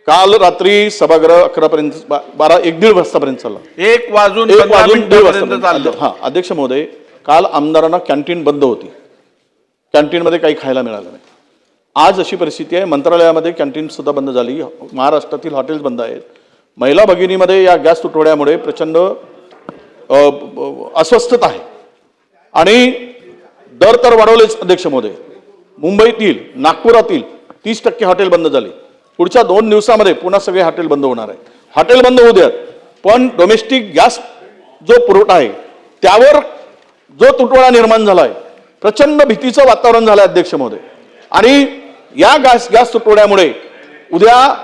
काल रात्री सभागृह 11 पर्यंत 1-1:30 वाजतापर्यंत चालला. 1 वाजून 1 15 वाजून 1:30 मिनिटांपर्यंत चाललं. हा अध्यक्ष महोदय, काल आमदारांना कॅन्टीन बंद होती. कॅन्टीनमध्ये काही खायला मिळालं नाही. आज अशी परिस्थिती आहे, मंत्रालयामध्ये कॅन्टीन सुद्धा बंद झाली. महाराष्ट्रातील हॉटेल्स बंद आहेत. महिला भगिनीमध्ये या गॅस तुटवड्यामुळे प्रचंड अस्वस्थता आहे आणि दर तर वाढवलेच अध्यक्ष महोदय. मुंबईतील, नागपुरातील 30% हॉटेल बंद झाली. पुढच्या 2 दिवसामध्ये पुन्हा सगळे हॉटेल बंद होणार आहे. हॉटेल बंद होऊ द्यात, पण डोमेस्टिक गॅस जो पुरवठा आहे त्यावर जो तुटवडा निर्माण झाला आहे, प्रचंड भीतीचं वातावरण झालं आहे अध्यक्ष महोदय. आणि या गॅस तुटवड्यामुळे उद्या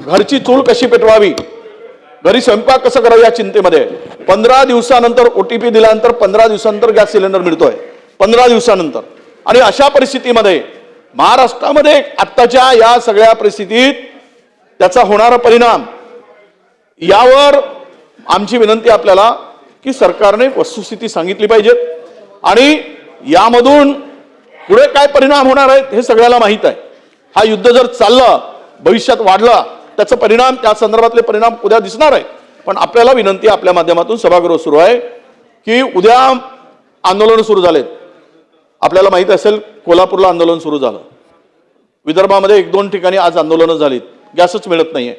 घरची चूल कशी पेटवावी, घरी स्वयंपाक कसं करावं या चिंतेमध्ये 15 दिवसानंतर OTP दिल्यानंतर 15 दिवसानंतर गॅस सिलेंडर मिळतोय, 15 दिवसानंतर. आणि अशा परिस्थितीमध्ये महाराष्ट्रामध्ये आत्ताच्या या सगळ्या परिस्थितीत त्याचा होणारा परिणाम, यावर आमची विनंती आपल्याला की सरकारने वस्तुस्थिती सांगितली पाहिजे आणि यामधून पुढे काय परिणाम होणार आहेत हे सगळ्याला माहीत आहे. हा युद्ध जर चालला, भविष्यात वाढला, त्याचा परिणाम, त्या संदर्भातले परिणाम उद्या दिसणार आहे. पण आपल्याला विनंती, आपल्या माध्यमातून सभागृह सुरू आहे की उद्या आंदोलन सुरू झालेत. आपल्याला माहित असेल कोल्हापूरला आंदोलन सुरू झालं, विदर्भामध्ये 1-2 ठिकाणी आज आंदोलनं झालीत. गॅसच मिळत नाहीये,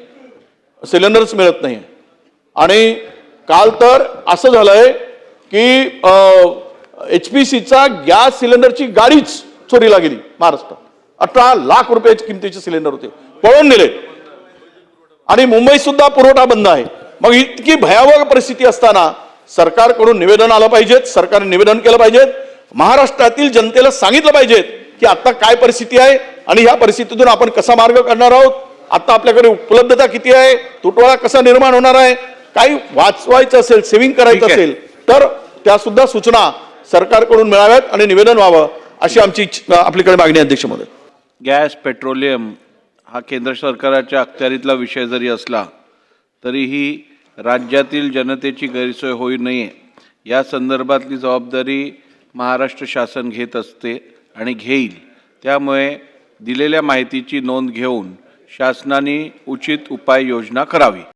सिलेंडर्स मिळत नाहीये. आणि काल तर असं झालंय की HPCचा गॅस सिलेंडरची गाडीच चोरीला गेली महाराष्ट्रात. 18 लाख रुपयाची किमतीचे सिलेंडर होते, पळून नेले. आणि मुंबईत सुद्धा पुरवठा बंद आहे. मग इतकी भयावह परिस्थिती असताना सरकारकडून निवेदन आलं पाहिजे, सरकारने निवेदन केलं पाहिजे, महाराष्ट्रातील जनतेला सांगितलं पाहिजे की आता काय परिस्थिती आहे आणि ह्या परिस्थितीतून आपण कसा मार्ग काढणार आहोत. आता आपल्याकडे उपलब्धता किती आहे, तुटवडा कसा निर्माण होणार आहे, काही वाचवायचं असेल, सेव्हिंग करायचं असेल तर त्या सुद्धा सूचना सरकारकडून मिळाव्यात आणि निवेदन व्हावं अशी आमची आपल्याकडे मागणी आहे अध्यक्ष महोदय. गॅस, पेट्रोलियम हा केंद्र सरकारच्या अखत्यारीतला विषय जरी असला तरीही राज्यातील जनतेची गैरसोय होऊ नये या संदर्भातली जबाबदारी महाराष्ट्र शासन घेत असते आणि घेईल. त्यामुळे दिलेल्या माहितीची नोंद घेऊन शासनाने उचित उपाययोजना करावी.